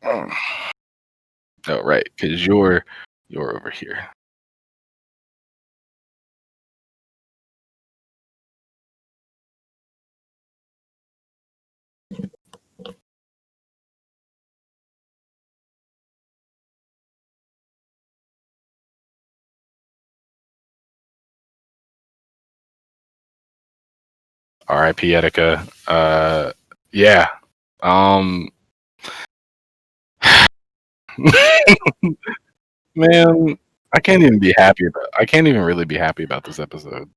Oh, right, because you're over here. R.I.P. Etika. Yeah. Um, man, I can't even really be happy about this episode.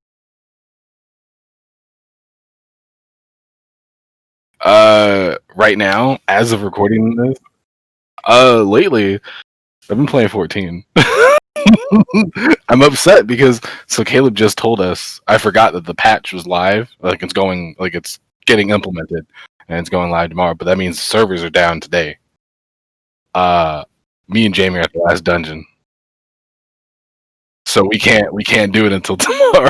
Right now, as of recording this, lately I've been playing 14. I'm upset because so Caleb just told us I forgot that the patch was live, like it's getting implemented and it's going live tomorrow, but that means servers are down today. Uh Me and Jamie are at the last dungeon. So we can't do it until tomorrow.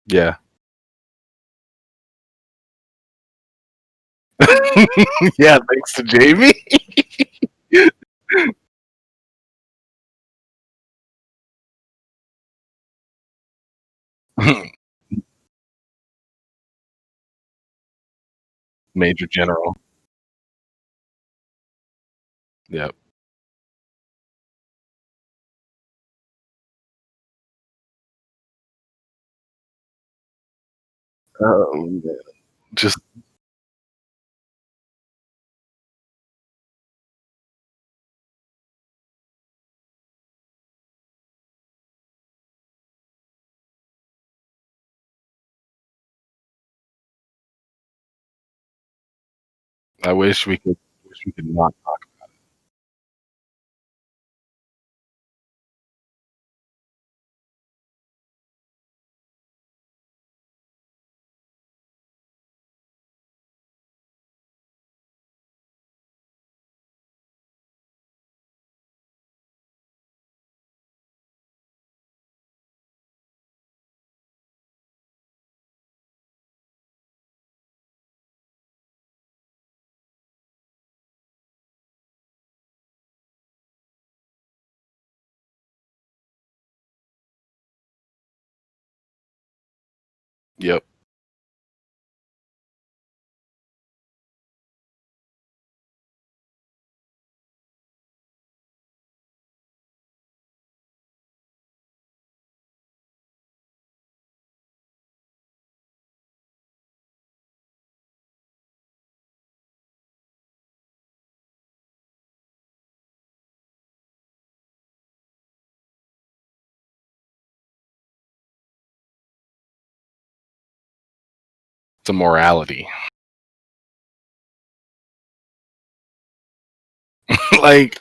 Yeah. Yeah, thanks to Jamie. Major General. Yep. Um, just I wish we could not talk. Yep. It's a morality. Like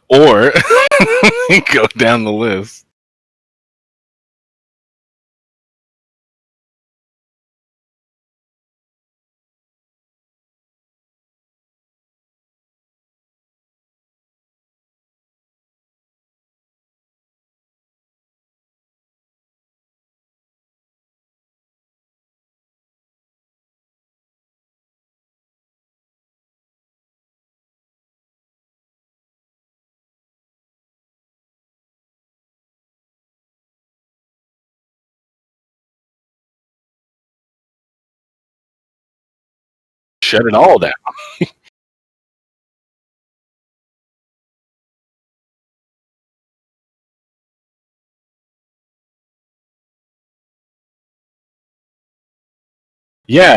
or go down the list. shut it all down. Yeah,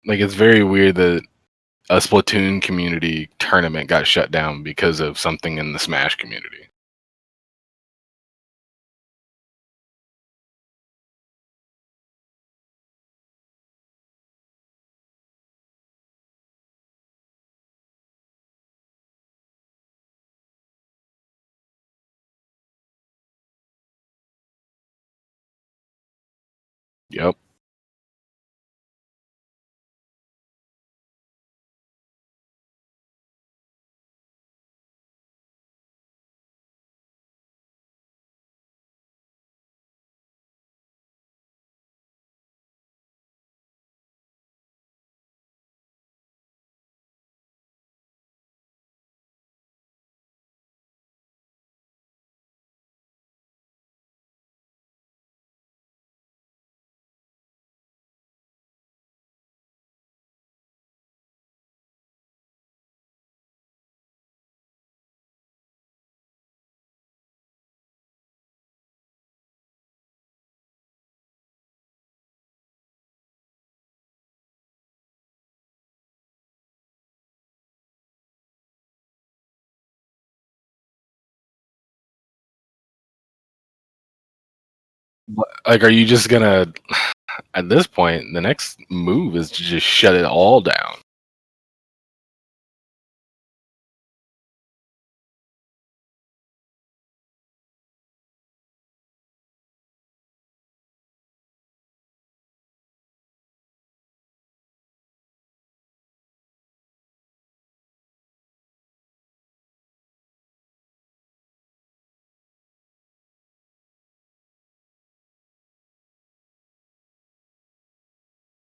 like it's very weird that a Splatoon community tournament got shut down because of something in the Smash community. Yep. Like, are you just gonna at this point, the next move is to just shut it all down.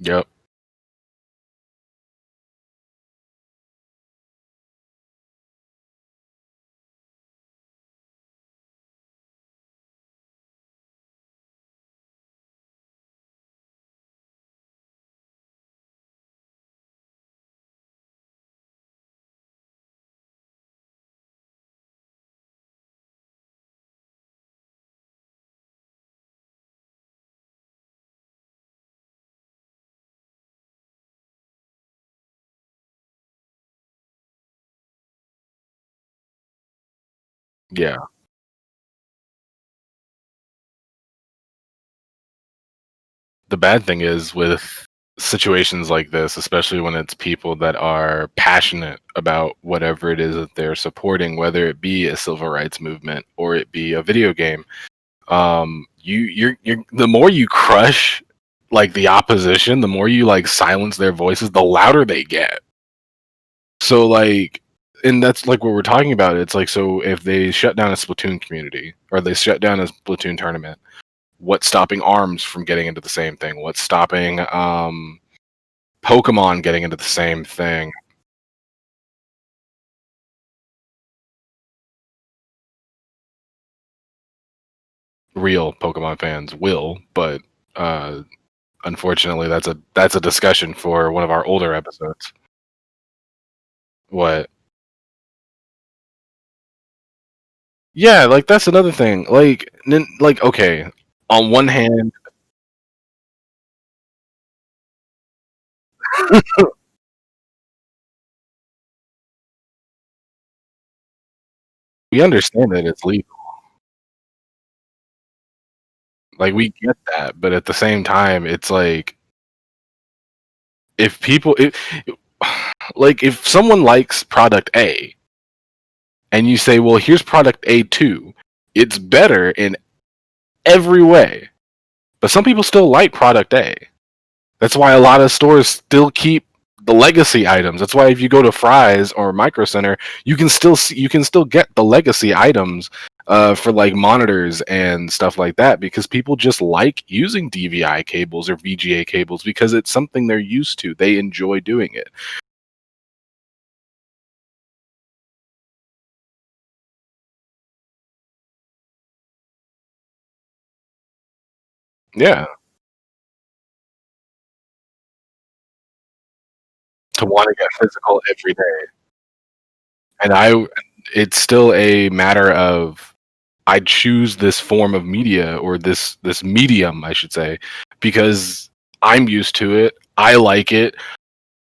Yep. Yeah. The bad thing is with situations like this, especially when it's people that are passionate about whatever it is that they're supporting, whether it be a civil rights movement or it be a video game, you're the more you crush like the opposition, the more you like silence their voices, the louder they get. So like, and that's like what we're talking about. It's like, so if they shut down a Splatoon community or they shut down a Splatoon tournament, what's stopping ARMS from getting into the same thing? What's stopping Pokemon getting into the same thing? Real Pokemon fans will, but uh, unfortunately, that's a discussion for one of our older episodes. What? Yeah, like that's another thing. Like okay, on one hand, we understand that it's legal. Like we get that, but at the same time, it's like if people, like if someone likes product A and you say, well, here's product A too, it's better in every way. But some people still like product A. That's why a lot of stores still keep the legacy items. That's why if you go to Fry's or Micro Center, you can still get the legacy items for like monitors and stuff like that because people just like using DVI cables or VGA cables because it's something they're used to. They enjoy doing it. Yeah, to wanna get physical every day, and it's still a matter of I choose this form of media or this medium, I should say, because I'm used to it. I like it.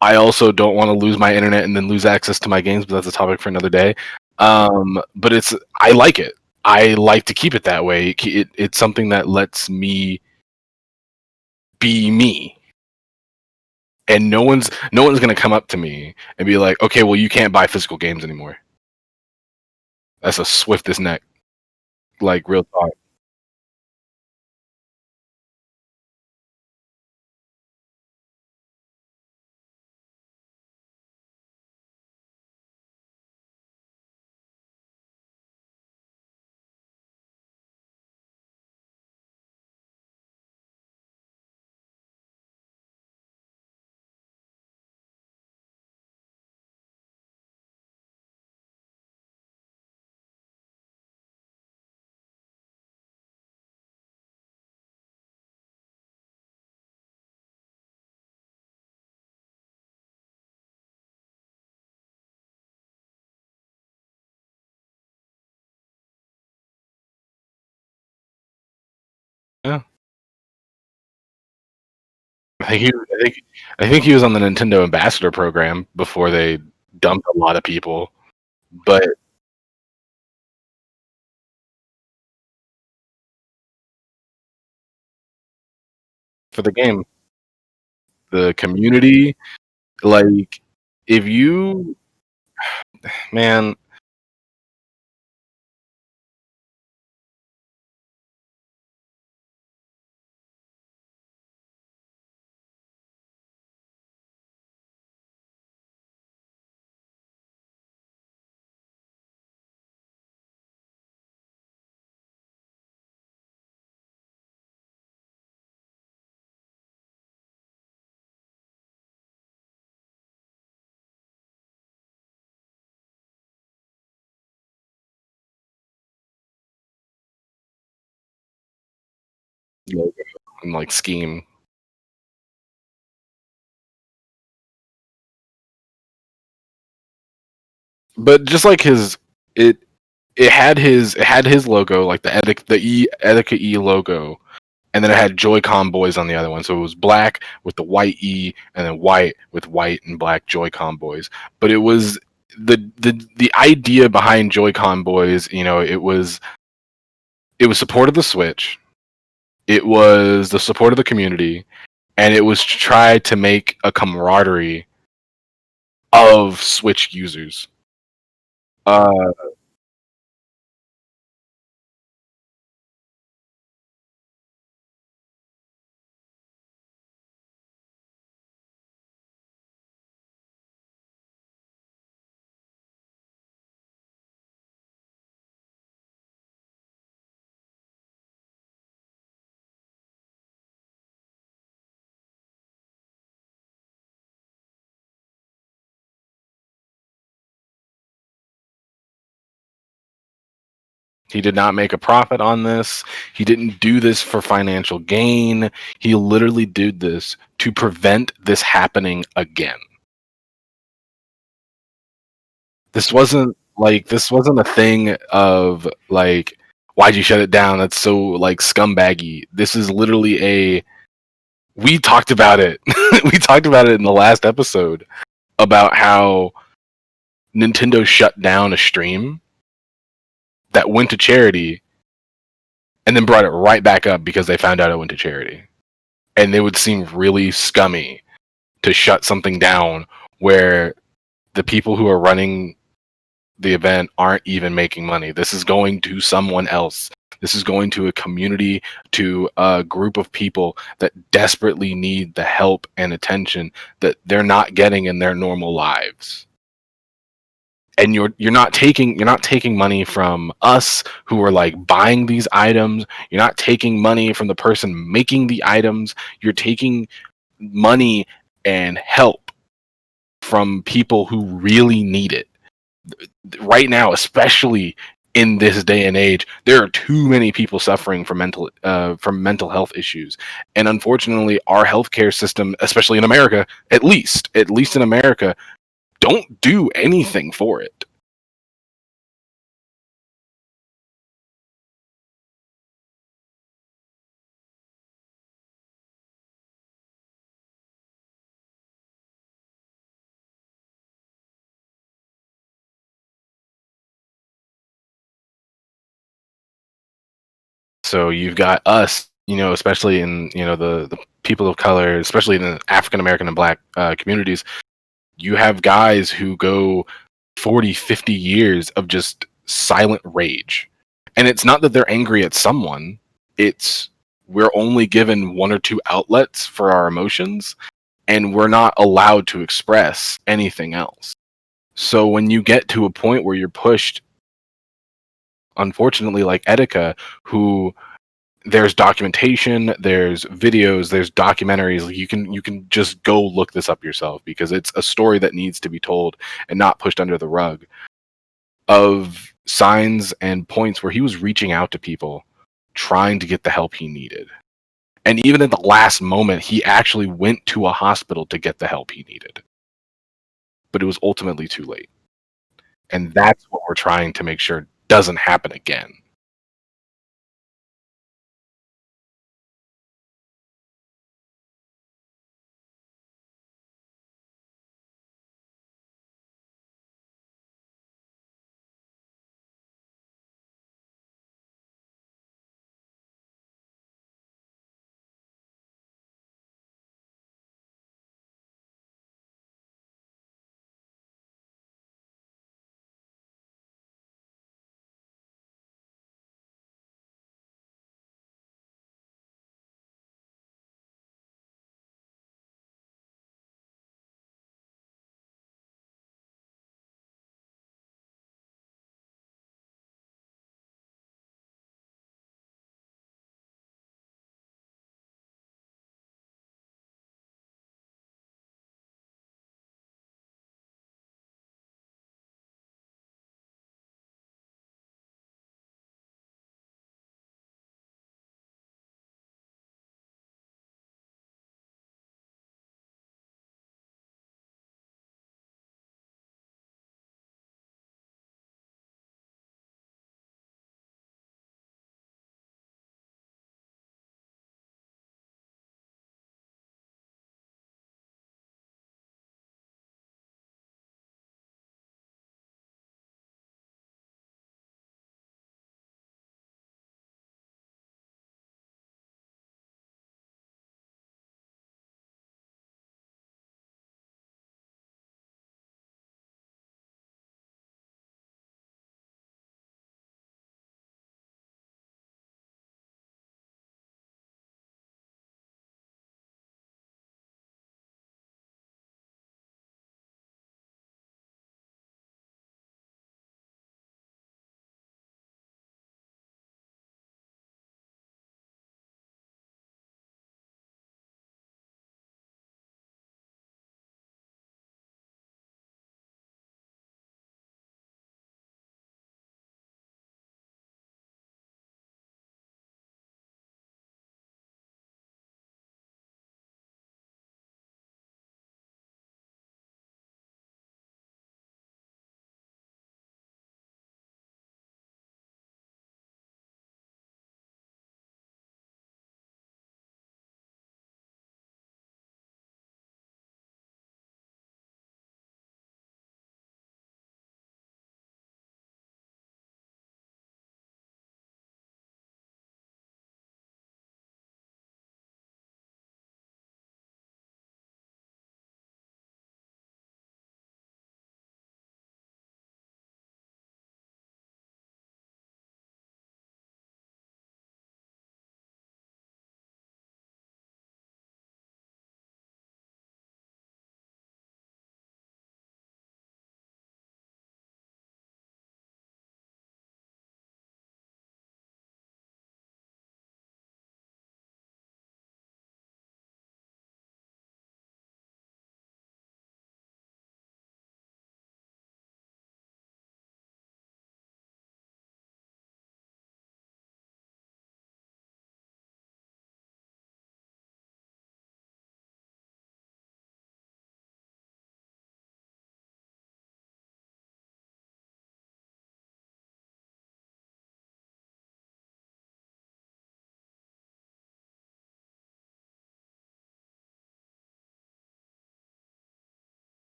I also don't want to lose my internet and then lose access to my games, but that's a topic for another day. But I like it. I like to keep it that way. It's something that lets me be me, and no one's gonna come up to me and be like, "Okay, well, you can't buy physical games anymore." That's a swift as neck, like real talk. Yeah, I think he, I think he was on the Nintendo Ambassador program before they dumped a lot of people. But for the game, the community, like if you, man, logo and like scheme. But just like it it had his logo, like the Etika E logo, and then it had Joy-Con boys on the other one. So it was black with the white E, and then white with white and black Joy-Con boys. But it was the idea behind Joy-Con boys. You know, it was support of the Switch. It was the support of the community, and it was to try to make a camaraderie of Switch users. Uh, he did not make a profit on this. He didn't do this for financial gain. He literally did this to prevent this happening again. This wasn't a thing of like, why'd you shut it down? That's so like scumbaggy. This is literally a we talked about it. We talked about it in the last episode about how Nintendo shut down a stream that went to charity and then brought it right back up because they found out it went to charity. And it would seem really scummy to shut something down where the people who are running the event aren't even making money. This is going to someone else. This is going to a community, to a group of people that desperately need the help and attention that they're not getting in their normal lives. And you're not taking money from us who are like buying these items. You're not taking money from the person making the items. You're taking money and help from people who really need it right now, especially in this day and age, there are too many people suffering from mental health issues, and unfortunately, our healthcare system, especially in America, at least in America, don't do anything for it. So you've got us, especially in the people of color, especially in the African American and Black communities. You have guys who go 40, 50 years of just silent rage. And it's not that they're angry at someone, it's we're only given one or two outlets for our emotions, and we're not allowed to express anything else. So when you get to a point where you're pushed, unfortunately, like Etika, who there's documentation, there's videos, there's documentaries. You can just go look this up yourself because it's a story that needs to be told and not pushed under the rug, of signs and points where he was reaching out to people trying to get the help he needed. And even at the last moment, he actually went to a hospital to get the help he needed. But it was ultimately too late. And that's what we're trying to make sure doesn't happen again.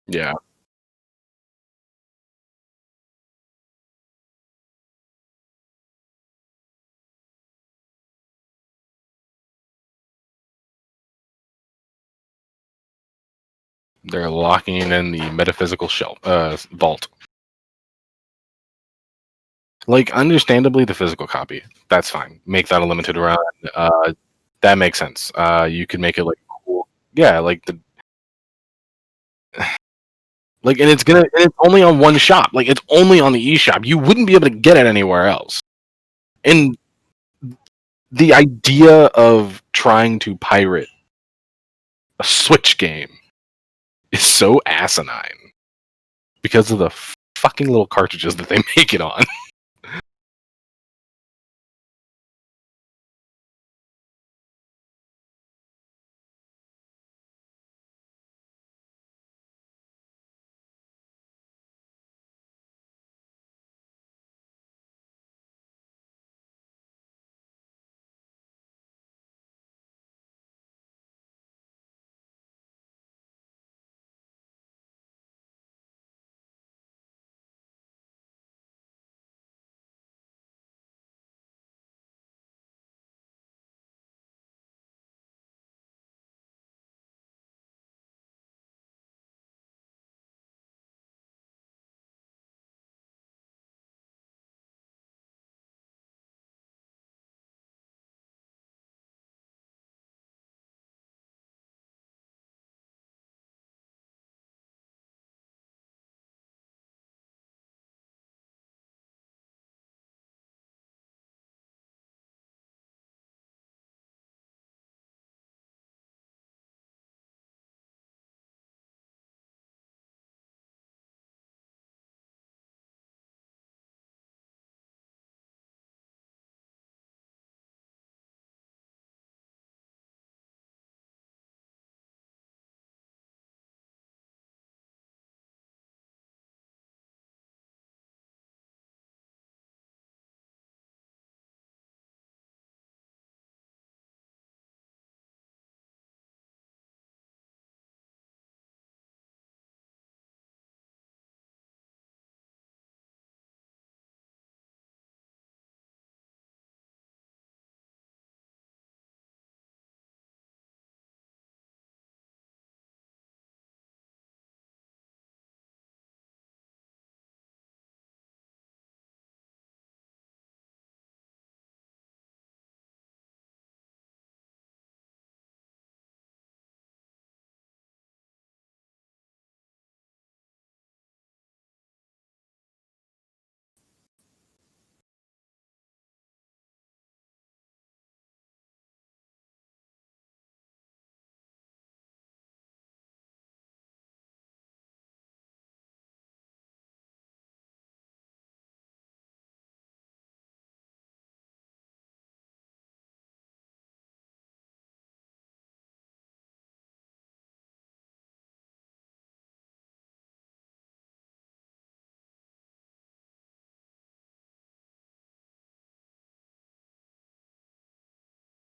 Yeah. They're locking in the metaphysical shelf vault. Like, understandably, the physical copy. That's fine. Make that a limited run. That makes sense. You could make it like cool. Yeah, and it's only on one shop. Like it's only on the eShop. You wouldn't be able to get it anywhere else. And the idea of trying to pirate a Switch game is so asinine because of the fucking little cartridges that they make it on.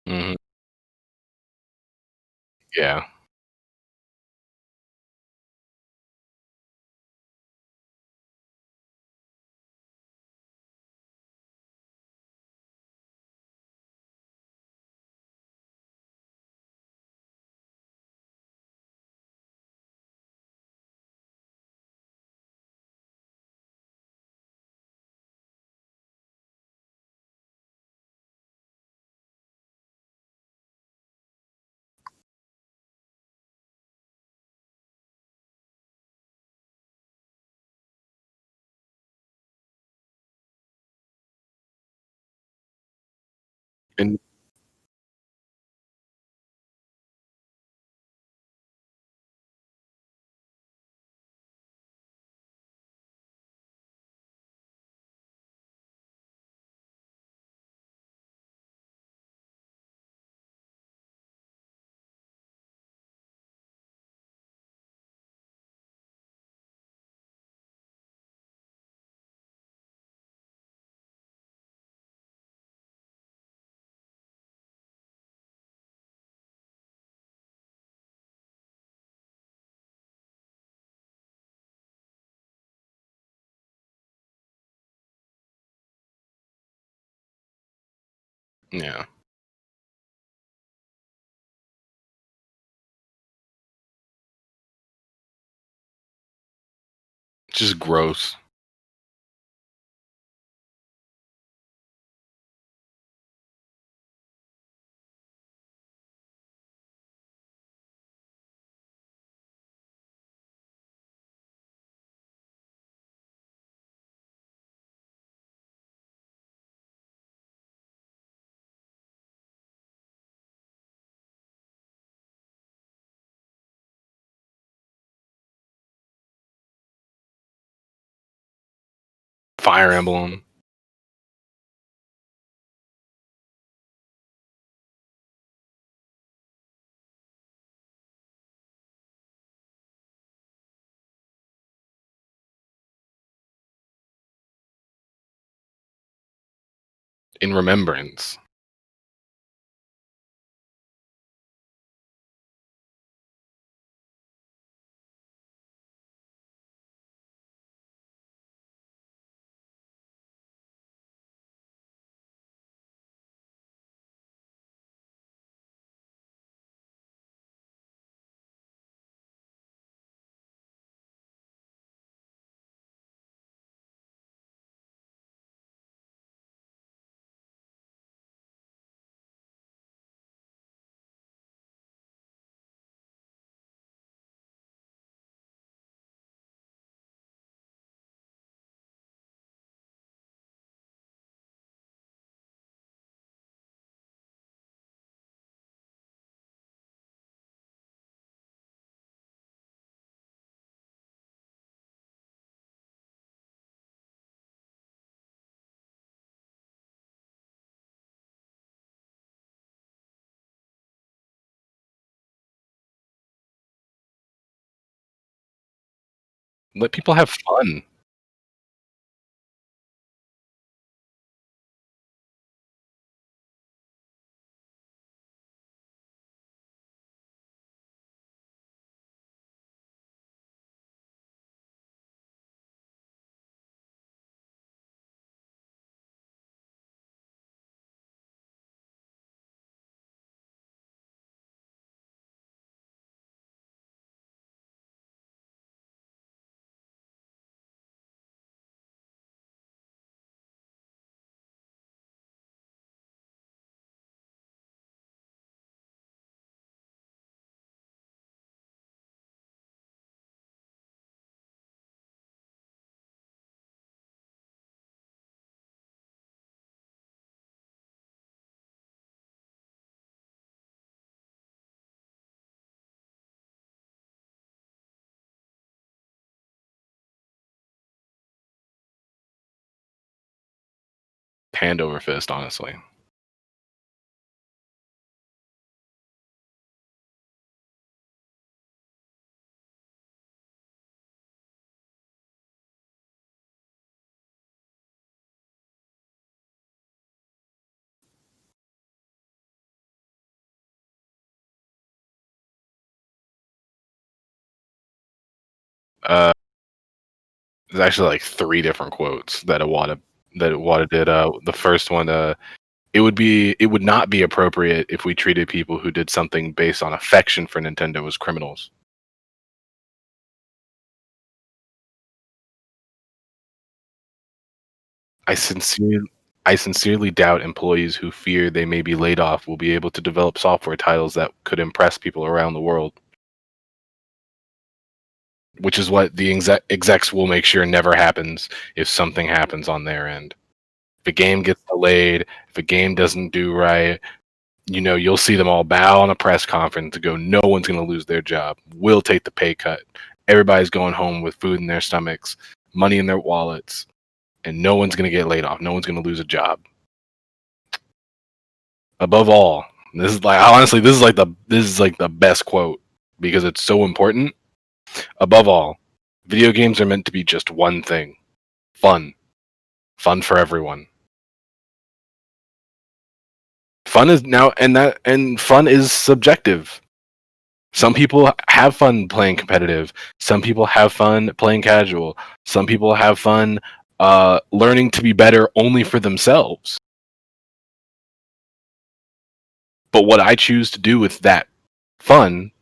Hmm. Yeah. And Yeah, just gross. Fire Emblem in remembrance. Let people have fun. Hand over fist, honestly. Uh, there's actually like three different quotes that Iwata did. The first one, it would not be appropriate if we treated people who did something based on affection for Nintendo as criminals. I sincerely I sincerely doubt employees who fear they may be laid off will be able to develop software titles that could impress people around the world, which is what the execs will make sure never happens if something happens on their end. If a game gets delayed, if a game doesn't do right, you'll see them all bow on a press conference to go, no one's going to lose their job. We'll take the pay cut. Everybody's going home with food in their stomachs, money in their wallets, and no one's going to get laid off. No one's going to lose a job. Above all, this is like honestly, this is like the best quote because it's so important. Above all, video games are meant to be just one thing: fun. Fun for everyone. Fun is now and fun is subjective. Some people have fun playing competitive. Some people have fun playing casual. Some people have fun learning to be better only for themselves. But what I choose to do with that fun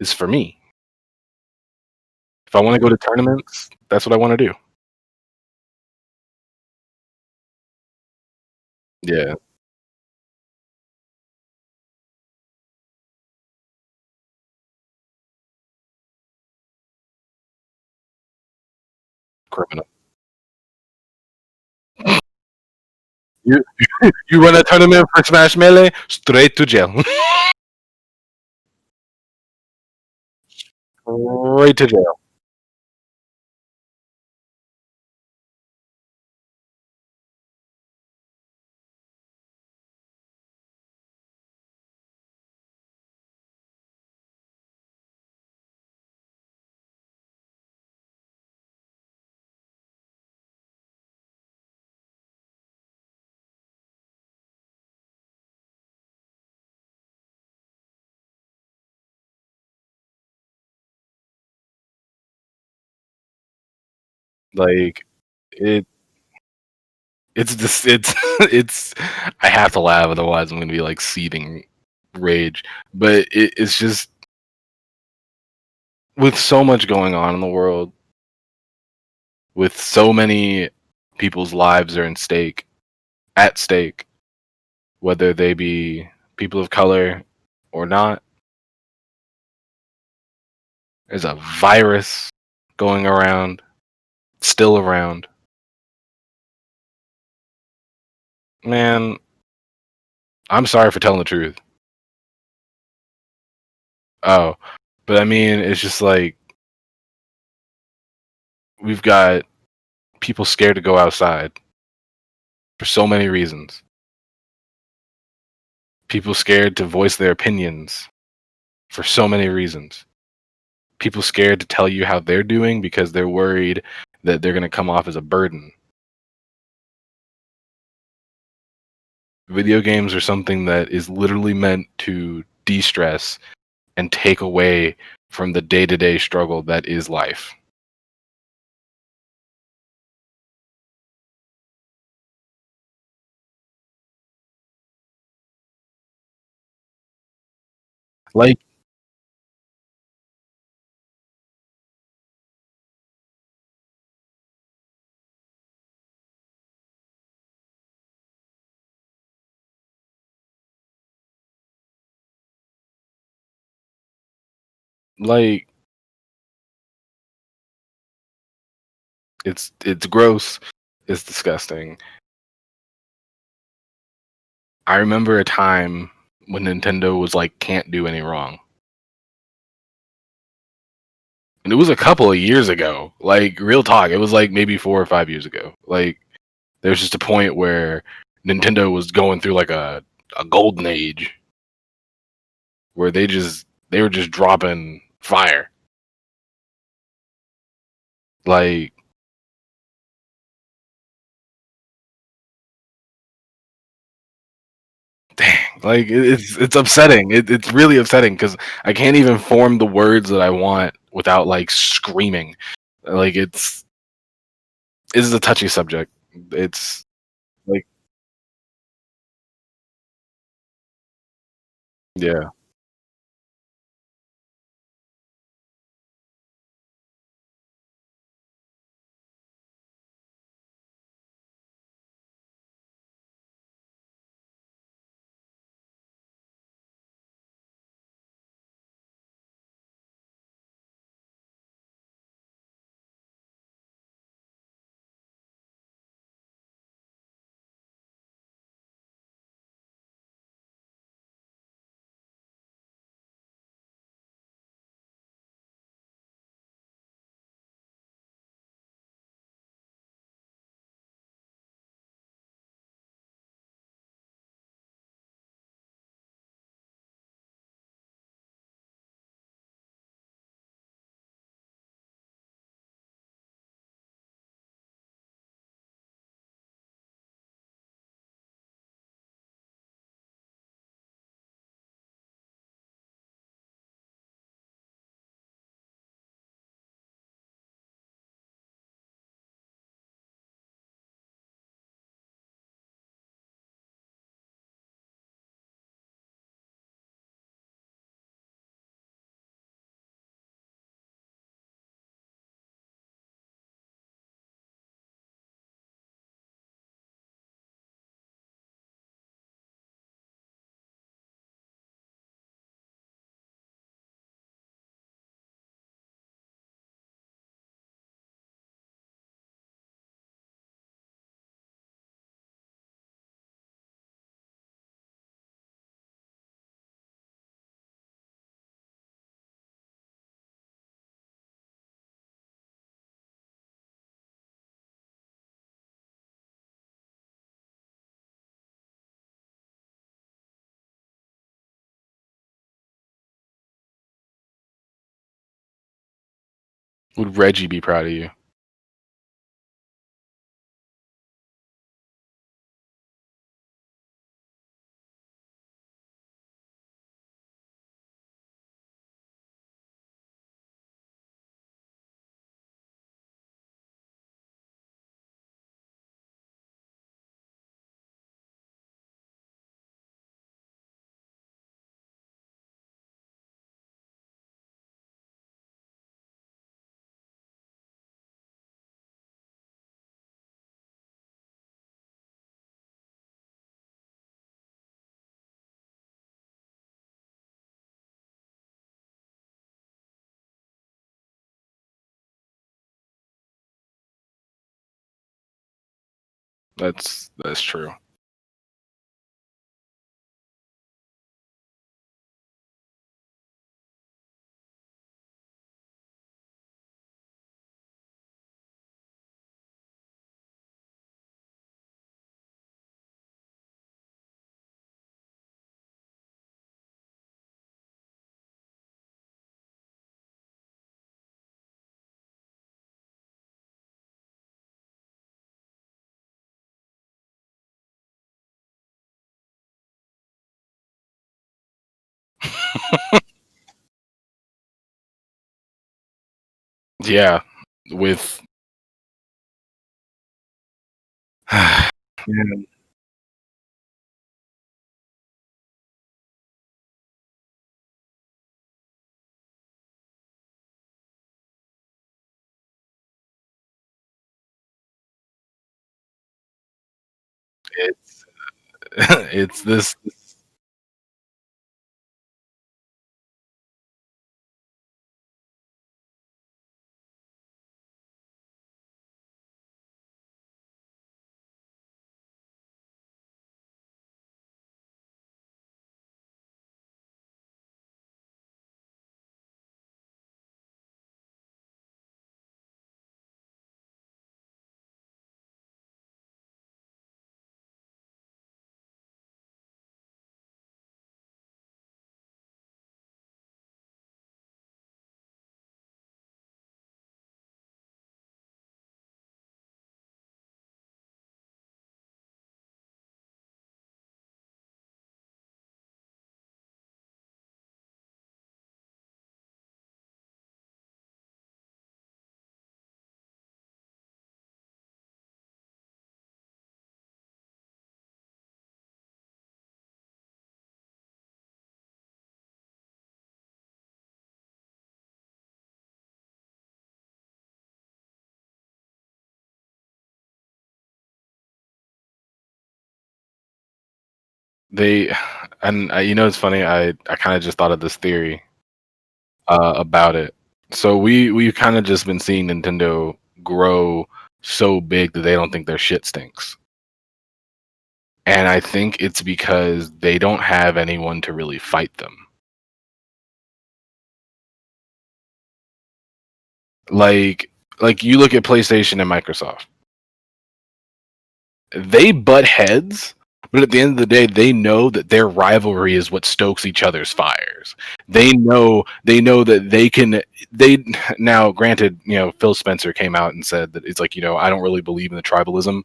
is for me. If I want to go to tournaments, that's what I want to do. Yeah, criminal. You you run a tournament for Smash Melee, straight to jail. Straight to jail. Like it it's just it's I have to laugh otherwise I'm gonna be like seething rage. But it's just with so much going on in the world, with so many people's lives are in stake at stake, whether they be people of color or not. There's a virus going around, still around. Man, I'm sorry for telling the truth. Oh, but I mean, it's just like we've got people scared to go outside for so many reasons. People scared to voice their opinions for so many reasons. People scared to tell you how they're doing because they're worried that they're going to come off as a burden. Video games are something that is literally meant to de stress and take away from the day to day struggle that is life. Like, like it's gross. It's disgusting. I remember a time when Nintendo was like, can't do any wrong. And it was a couple of years ago. Like, real talk. It was like maybe 4 or 5 years ago. Like, there's just a point where Nintendo was going through like a golden age where they were just dropping fire. Like, dang, like it's upsetting. It's really upsetting because I can't even form the words that I want without like screaming. Like it's a touchy subject. It's like, yeah. Would Reggie be proud of you? That's true. Yeah, with man, it's it's this. They and you know it's funny. I kind of just thought of this theory about it. So we've kind of just been seeing Nintendo grow so big that they don't think their shit stinks. And I think it's because they don't have anyone to really fight them. Like like you look at PlayStation and Microsoft. They butt heads, but at the end of the day, they know that their rivalry is what stokes each other's fires. They know that they can they now granted, Phil Spencer came out and said that it's like, I don't really believe in the tribalism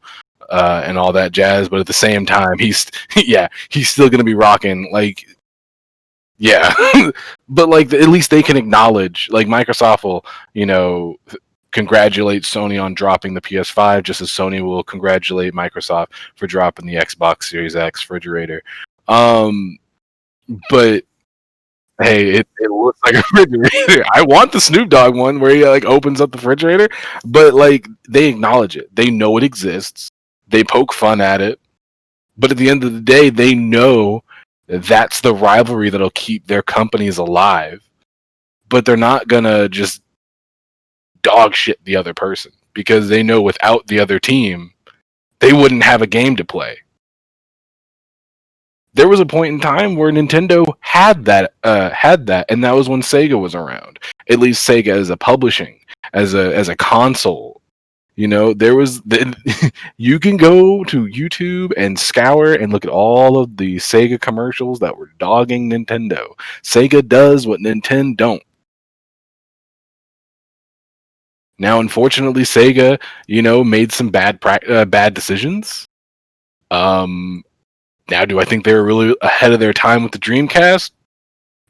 and all that jazz, but at the same time, he's yeah, he's still gonna be rocking like yeah. But like at least they can acknowledge like Microsoft will, congratulate Sony on dropping the PS5 just as Sony will congratulate Microsoft for dropping the Xbox Series X refrigerator. Um but hey, it looks like a refrigerator. I want the Snoop Dogg one where he like opens up the refrigerator, but like they acknowledge it. They know it exists. They poke fun at it, but at the end of the day, they know that's the rivalry that'll keep their companies alive. But they're not gonna just dog shit the other person because they know without the other team, they wouldn't have a game to play. There was a point in time where Nintendo had that, and that was when Sega was around. At least Sega as a publishing, as a console. There was you can go to YouTube and scour and look at all of the Sega commercials that were dogging Nintendo. Sega does what Nintendo don't. Now, unfortunately, Sega, made some bad decisions. Um, Now, do I think they were really ahead of their time with the Dreamcast?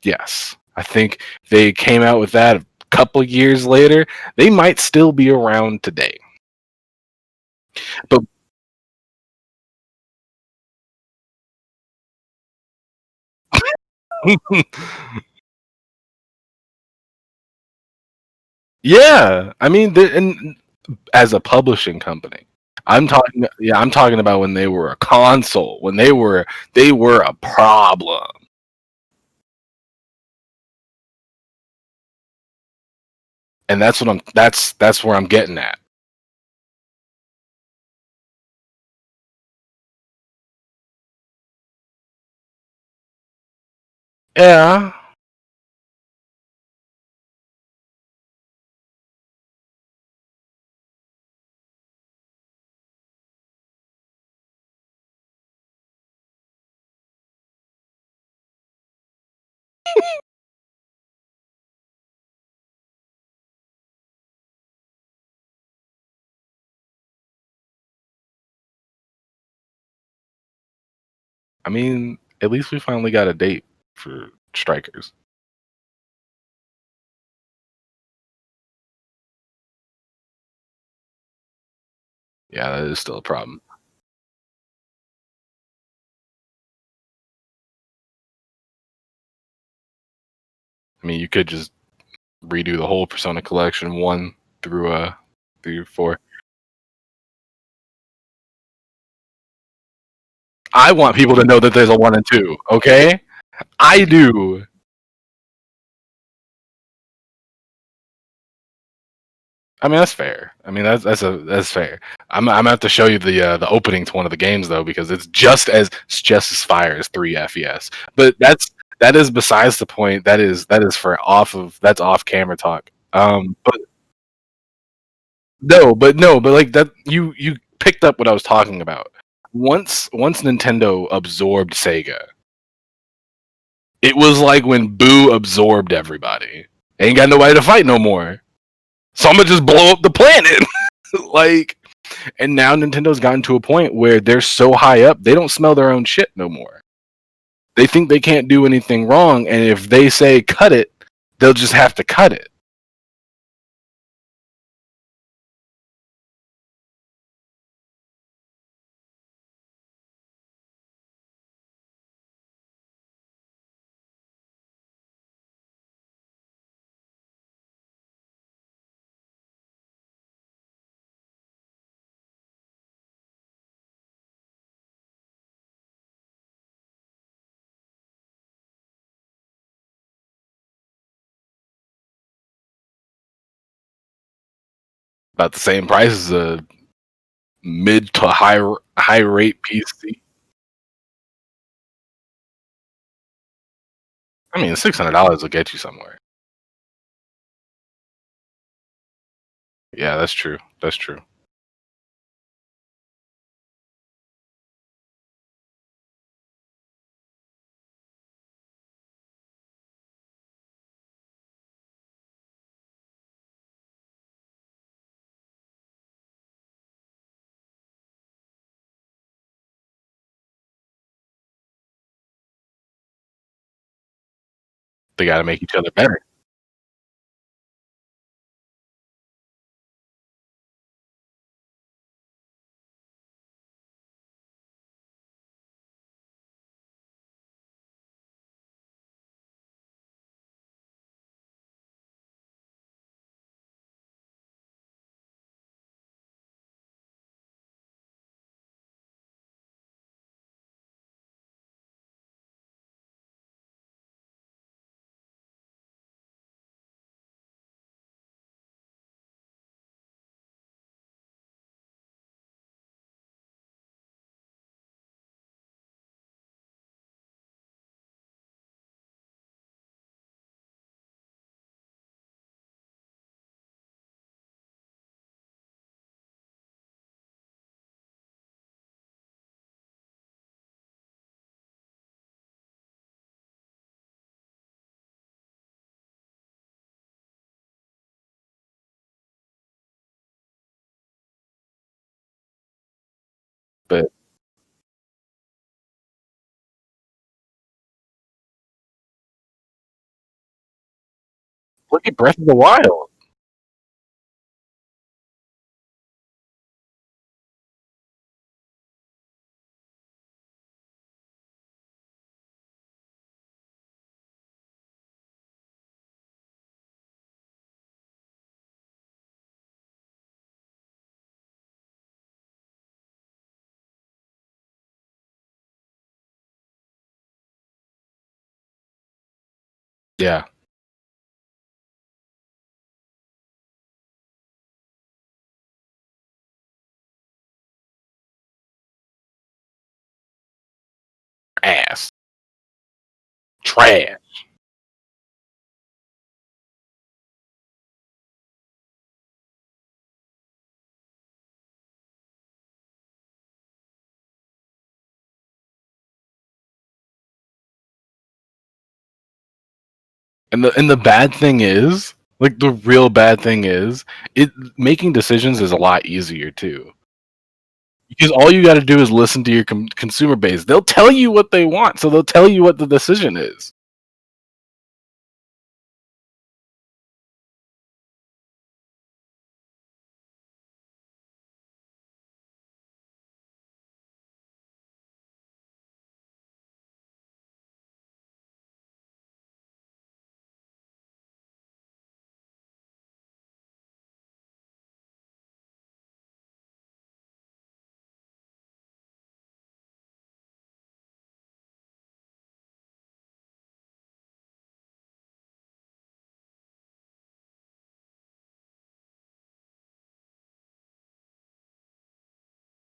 Yes. I think they came out with that a couple years later. They might still be around today. But yeah, I mean, and as a publishing company, I'm talking about when they were a console, when they were a problem. And that's where I'm getting at. Yeah. I mean, at least we finally got a date for Strikers. Yeah, that is still a problem. I mean, you could just redo the whole Persona collection 1 through 4. I want people to know that there's a 1 and 2, okay? I do. I mean, that's fair. I mean, that's fair. I'm gonna have to show you the opening to one of the games though, because it's just as fire as 3 FES. But that is besides the point. That is for that's off camera talk. But no, but like that you picked up what I was talking about. Once Nintendo absorbed Sega, it was like when Boo absorbed everybody. Ain't got nobody to fight no more. So I'm gonna just blow up the planet. Like, and now Nintendo's gotten to a point where they're so high up, they don't smell their own shit no more. They think they can't do anything wrong, and if they say cut it, they'll just have to cut it. About the same price as a mid to high rate PC. I mean, $600 will get you somewhere. Yeah, that's true. That's true. They got to make each other better. But look at Breath of the Wild. Yeah, ass, trash. And the bad thing is, like the real bad thing is, it making decisions is a lot easier too. Because all you got to do is listen to your consumer base. They'll tell you what they want, so they'll tell you what the decision is.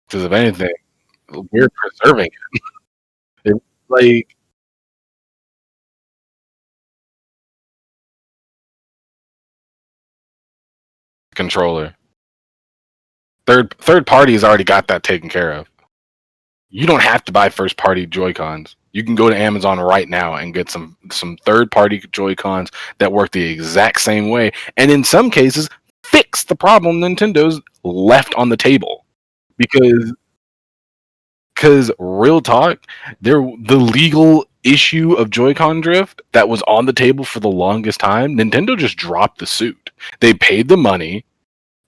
Because if anything, we're preserving it. Like controller, third party's already got that taken care of. You don't have to buy first party Joy Cons. You can go to Amazon right now and get some third party Joy Cons that work the exact same way, and in some cases, fix the problem Nintendo's left on the table. Because real talk, the legal issue of Joy-Con drift that was on the table for the longest time, Nintendo just dropped the suit. They paid the money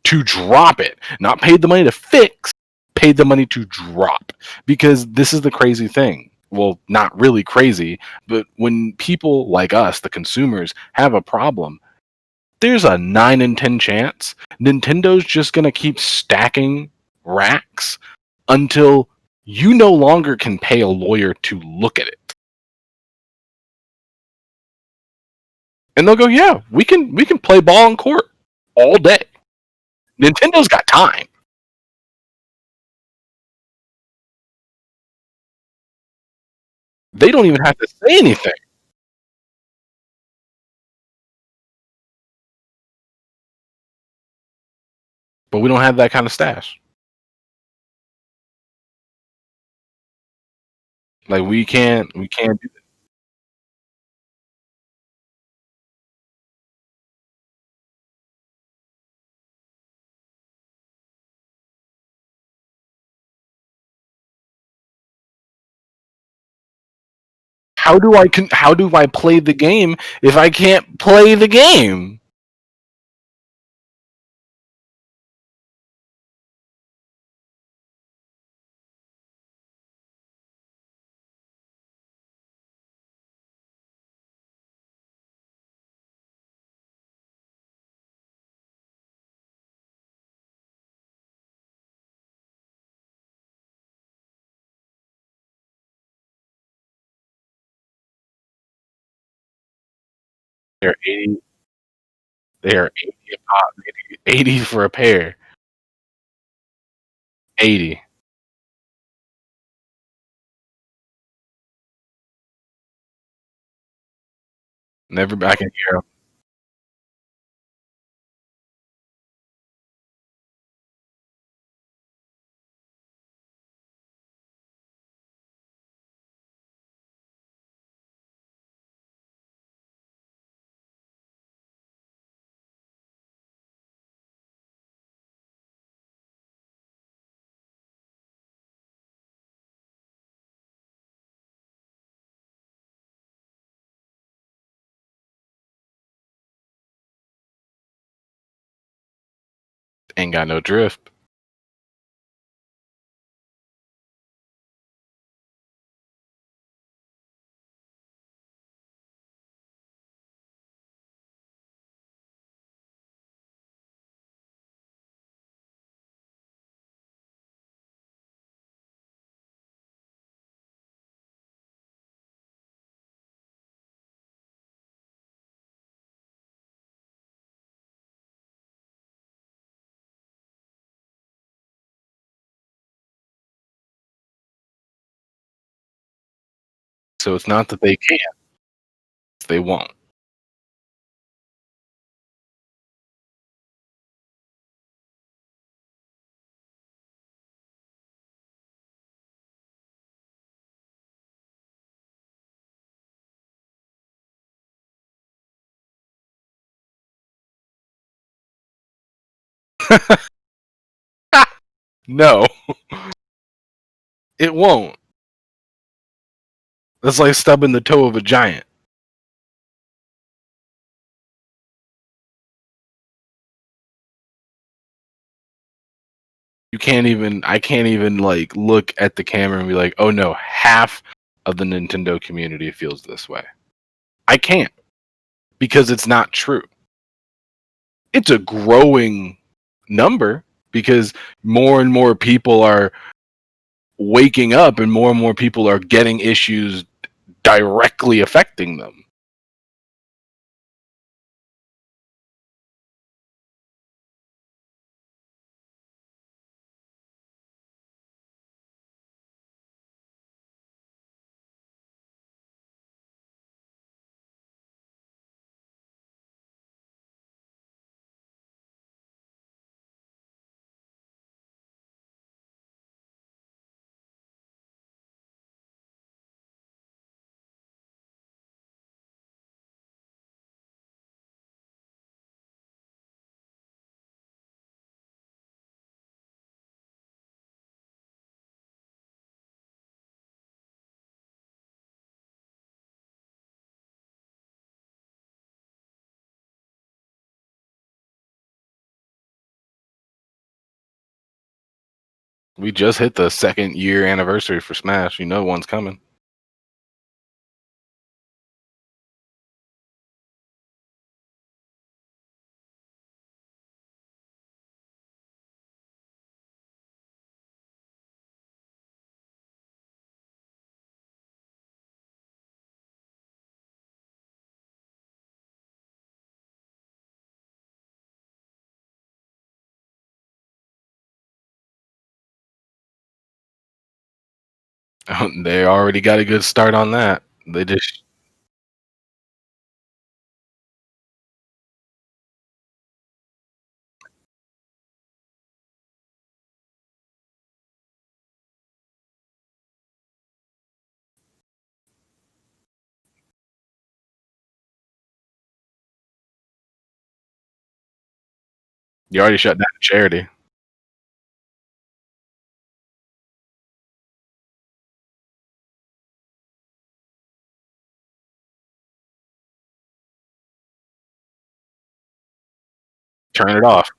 to drop it, not paid the money to fix, paid the money to drop. Because this is the crazy thing. Well, not really crazy, but when people like us, the consumers, have a problem, there's a 9 in 10 chance Nintendo's just going to keep stacking racks until you no longer can pay a lawyer to look at it. And they'll go, "Yeah, we can play ball in court all day." Nintendo's got time. They don't even have to say anything. But we don't have that kind of stash. Like we can't do. How do I play the game if I can't play the game? They're 80 they are 80 a pop, 80 for a pair. 80. Never back in here. Ain't got no drift. So it's not that they can't, they won't. No, it won't. That's like stubbing the toe of a giant. I can't even like look at the camera and be like, oh no, half of the Nintendo community feels this way. I can't, because it's not true. It's a growing number because more and more people are waking up and more people are getting issues directly affecting them. We just hit the second year anniversary for Smash. You know one's coming. They already got a good start on that. They just you already shut down charity. Turn it off.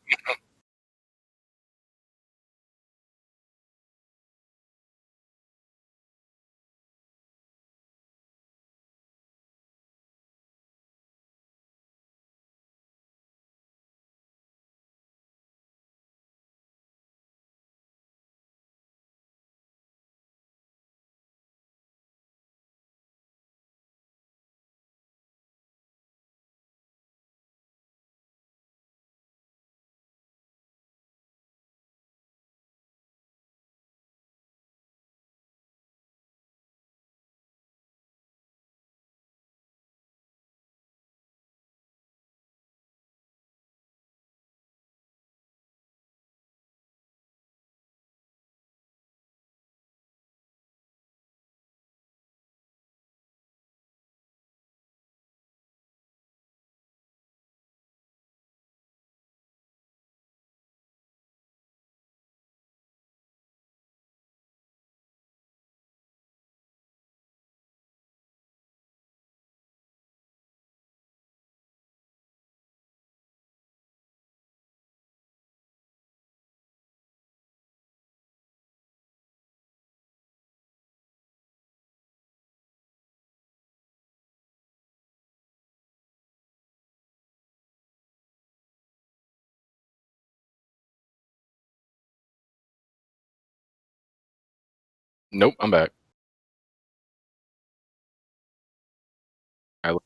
Nope, I'm back. I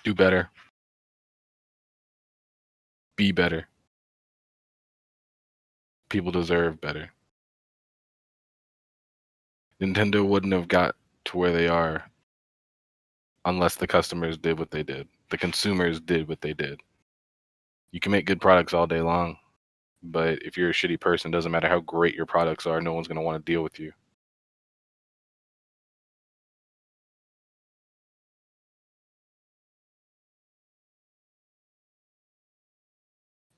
do better. Be better. People deserve better. Nintendo wouldn't have got to where they are unless the customers did what they did. The consumers did what they did. You can make good products all day long, but if you're a shitty person, doesn't matter how great your products are, no one's going to want to deal with you.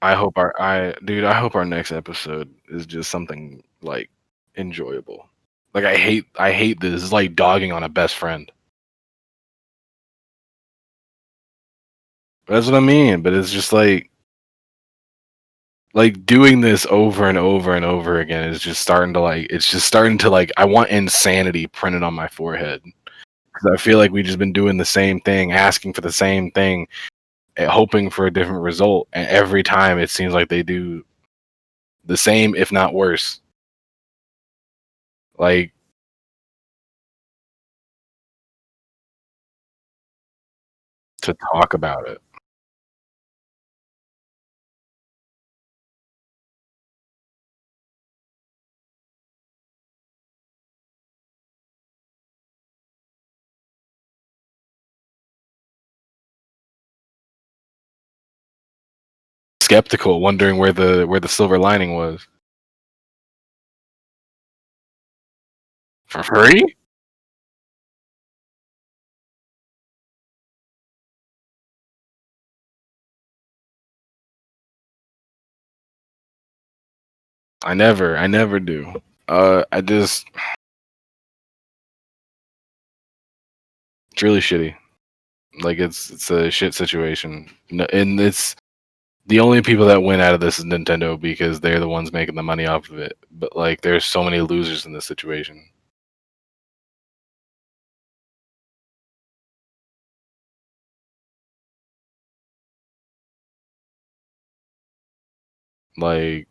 I hope our next episode is just something like enjoyable. Like I hate this. It's like dogging on a best friend. That's what I mean, but it's just like doing this over and over and over again is just starting to I want insanity printed on my forehead because I feel like we've just been doing the same thing, asking for the same thing, hoping for a different result, and every time it seems like they do the same, if not worse. Like to talk about it. Skeptical, wondering where the silver lining was. For free? I never do. I just it's really shitty. Like it's a shit situation, and it's the only people that win out of this is Nintendo because they're the ones making the money off of it. But like, there's so many losers in this situation. Like,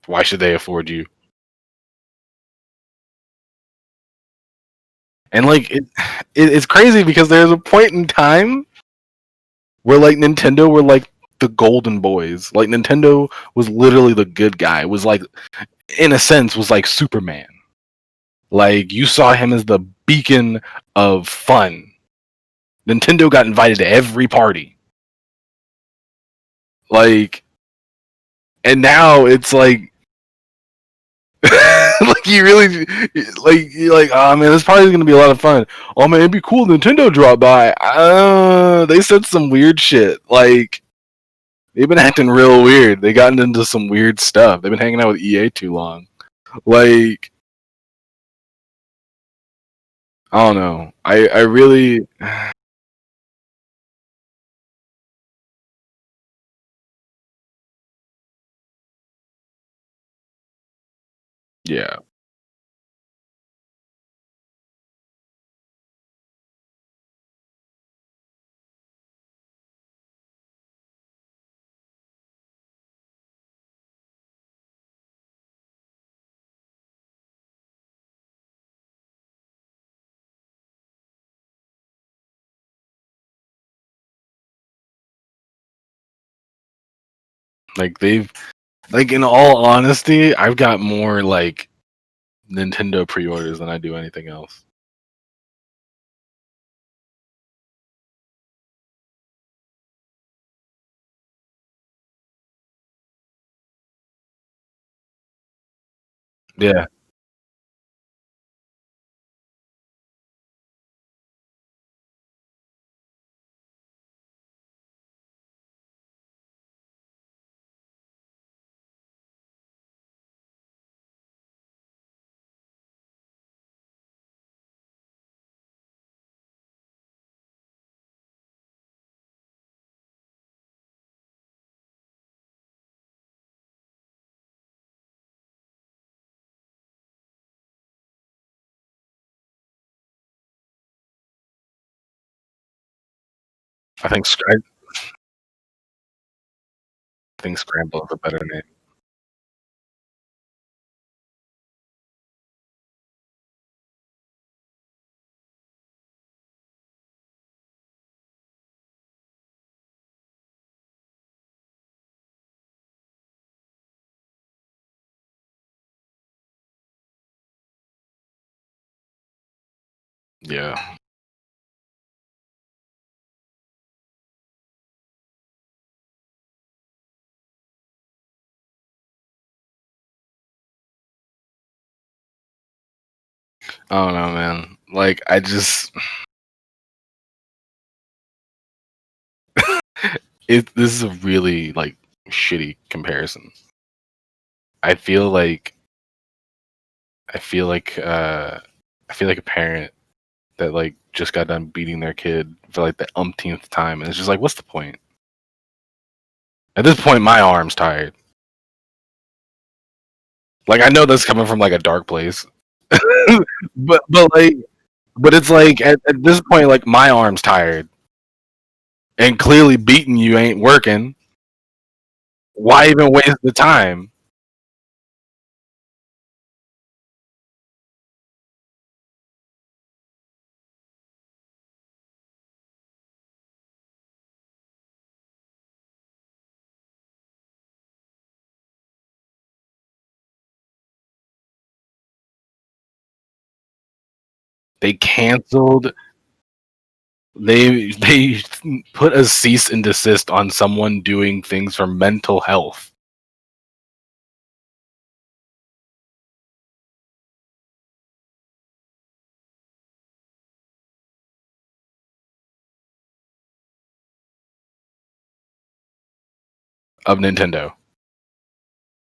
why should they afford you? And like, it's crazy because there's a point in time where like Nintendo were like the golden boys. Like Nintendo was literally the good guy. Was like, in a sense, was like Superman. Like you saw him as the beacon of fun. Nintendo got invited to every party. Like, and now it's like, like you really, like you're like, oh man, this party's gonna be a lot of fun. Oh man, it'd be cool. Nintendo dropped by. They said some weird shit. Like they've been acting real weird. They gotten into some weird stuff. They've been hanging out with EA too long. Like I don't know. I really, yeah. Like in all honesty, I've got more like Nintendo pre-orders than I do anything else. Yeah, I think I think Scramble is a better name. Yeah. I don't know, man. Like I just this is a really like shitty comparison. I feel like I feel like I feel like a parent that like just got done beating their kid for like the umpteenth time, and it's just like, what's the point? At this point, my arm's tired. Like I know that's coming from like a dark place, but but it's like at this point, like my arm's tired, and clearly beating you ain't working. Why even waste the time? They canceled. They put a cease and desist on someone doing things for mental health of Nintendo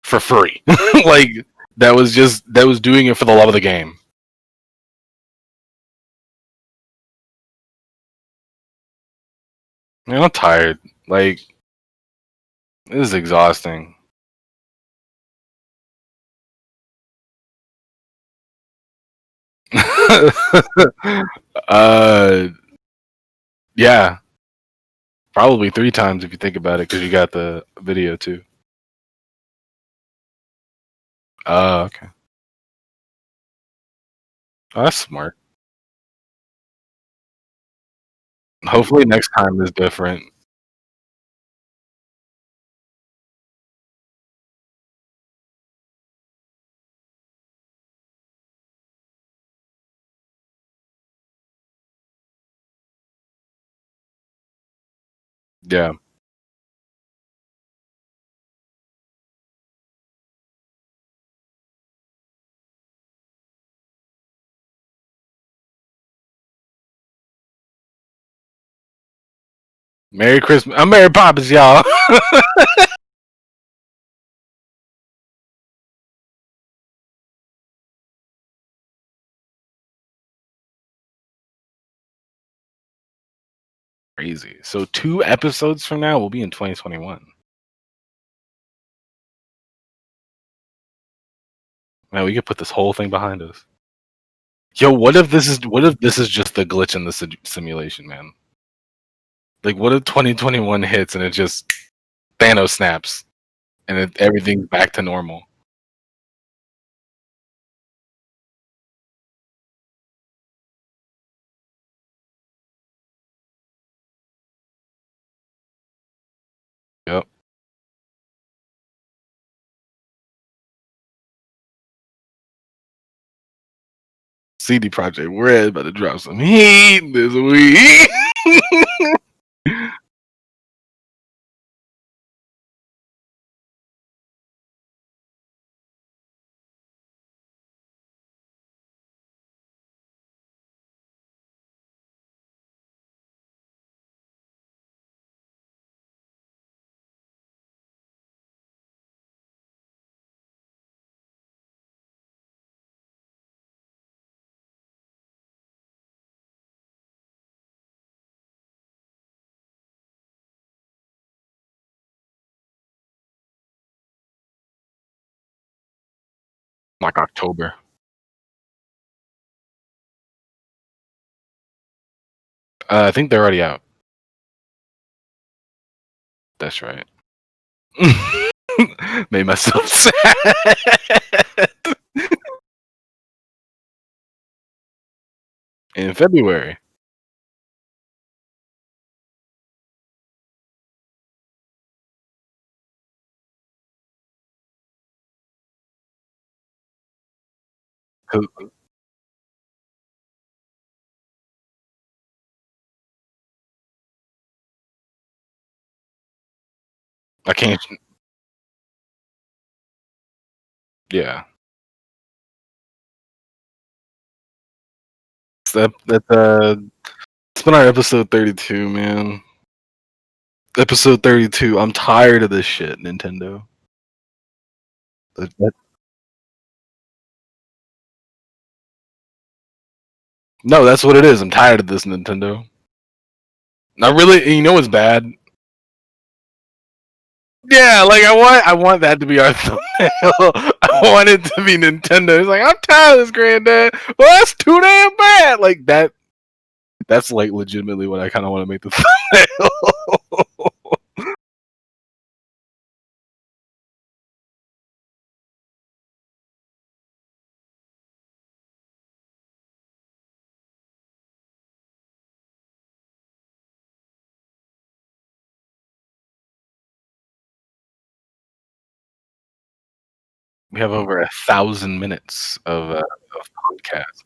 for free. Like that was doing it for the love of the game. Man, I'm tired. Like this is exhausting. uh, yeah, probably 3 times if you think about it, because you got the video too. Okay. Oh, that's smart. Hopefully next time is different. Yeah. Merry Christmas. I'm Mary Poppins, y'all. Crazy. So 2 episodes from now, we'll be in 2021. Man, we could put this whole thing behind us. Yo, what if this is just the glitch in the simulation, man? Like, what if 2021 hits and it just Thanos snaps and everything's back to normal? Yep. CD Projekt Red about to drop some heat this week. Like October. I think they're already out. That's right. Made myself sad. In February. I can't. Yeah. It's been our episode 32, man. Episode 32. I'm tired of this shit, Nintendo. That- No, that's what it is. I'm tired of this, Nintendo. Not really. You know what's bad? Yeah, like I want that to be our thumbnail. I want it to be Nintendo. It's like I'm tired of this, Granddad. Well, that's too damn bad. Like that. That's like legitimately what I kind of want to make the thumbnail. We have over 1,000 minutes of podcast.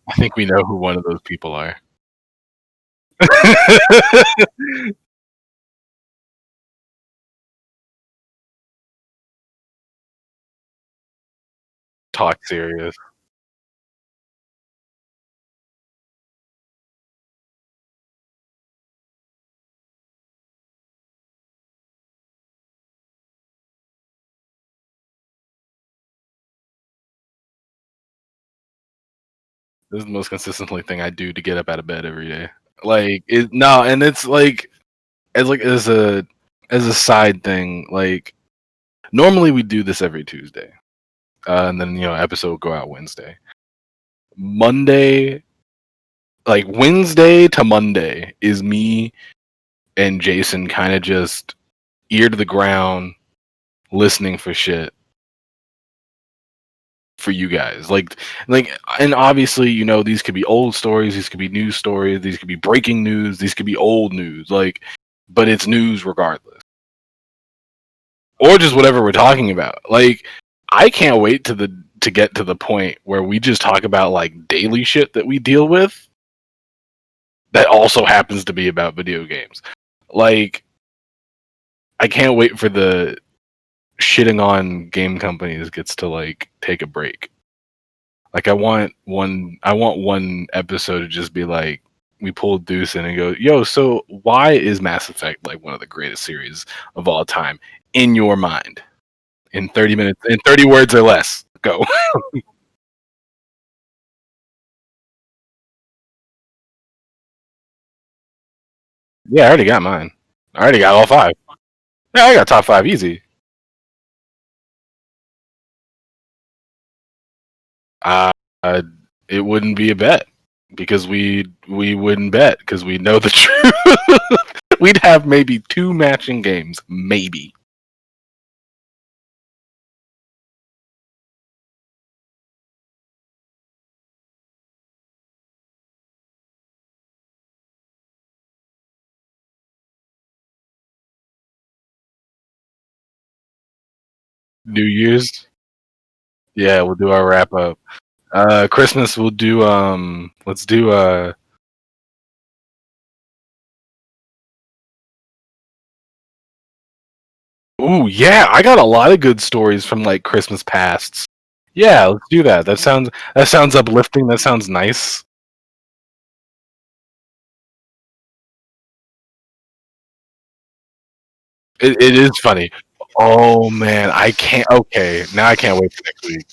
I think we know who one of those people are. Talk serious. This is the most consistently thing I do to get up out of bed every day. Like it no, and it's like as a side thing. Like normally we do this every Tuesday, and then episode will go out Wednesday. Monday, like Wednesday to Monday, is me and Jason kind of just ear to the ground, listening for shit for you guys. And obviously, these could be old stories, these could be news stories, these could be breaking news, these could be old news. But it's news regardless, or just whatever we're talking about. Like, I can't wait to get to the point where we just talk about like daily shit that we deal with that also happens to be about video games. Like, I can't wait for the shitting on game companies gets to like take a break. Like I want one episode to just be like we pulled Deuce in and go, yo, so why is Mass Effect like one of the greatest series of all time in your mind? In 30 minutes, in 30 words or less. Go. Yeah, I already got mine. I already got all five. Yeah, I got top five easy. Uh, uh it wouldn't be a bet because we wouldn't bet because we know the truth. We'd have maybe two matching games, maybe. New Year's. Yeah, we'll do our wrap up. Christmas we'll do let's do ooh, yeah, I got a lot of good stories from like Christmas pasts. Yeah, let's do that. That sounds uplifting. That sounds nice. It is funny. Oh man, I can't. Okay, now I can't wait for next week.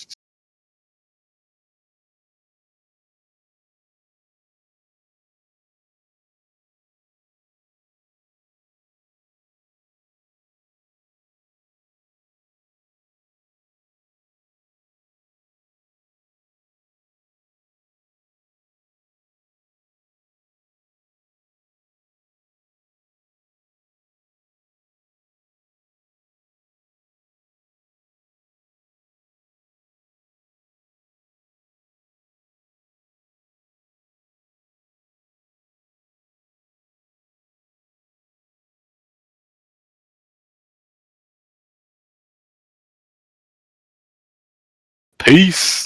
Peace.